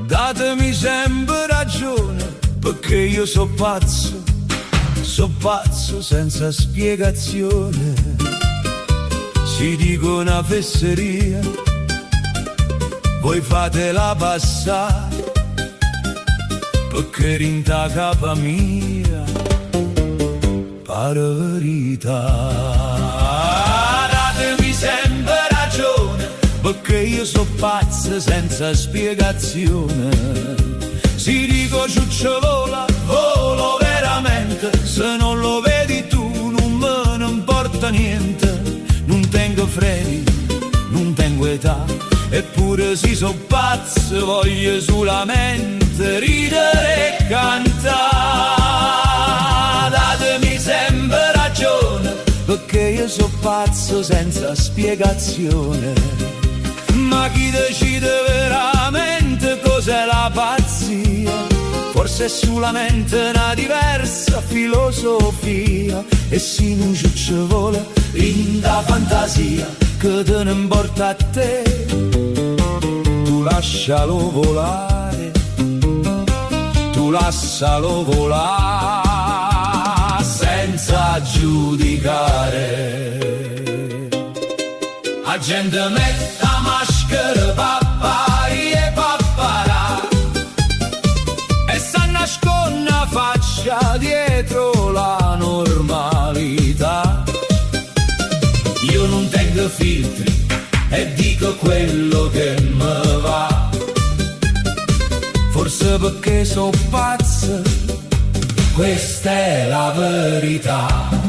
Datemi sempre ragione, perché io so pazzo senza spiegazione. Si dico una fesseria, voi fatela passare, perché rinta capa mia pare verità. Datemi sempre ragione, perché io so pazzo senza spiegazione. Si dico ciuccio vola, volo veramente, se non lo vedi tu non me ne importa niente. Non tengo freni, non tengo età, eppure si so pazzo, voglio solamente ridere e cantare. Datemi sempre ragione, perché io so pazzo senza spiegazione. Ma chi decide veramente cos'è la pazzia? Forse è solamente una diversa filosofia. E se non ci vuole in da fantasia, che te ne importa a te, tu lascialo volare, tu lascialo volare senza giudicare. La gente mette la maschera, papai e papparà, e sa nasconde la faccia dietro la normalità. Io non tengo filtri e dico quello che mi va, forse perché so pazzo, questa è la verità.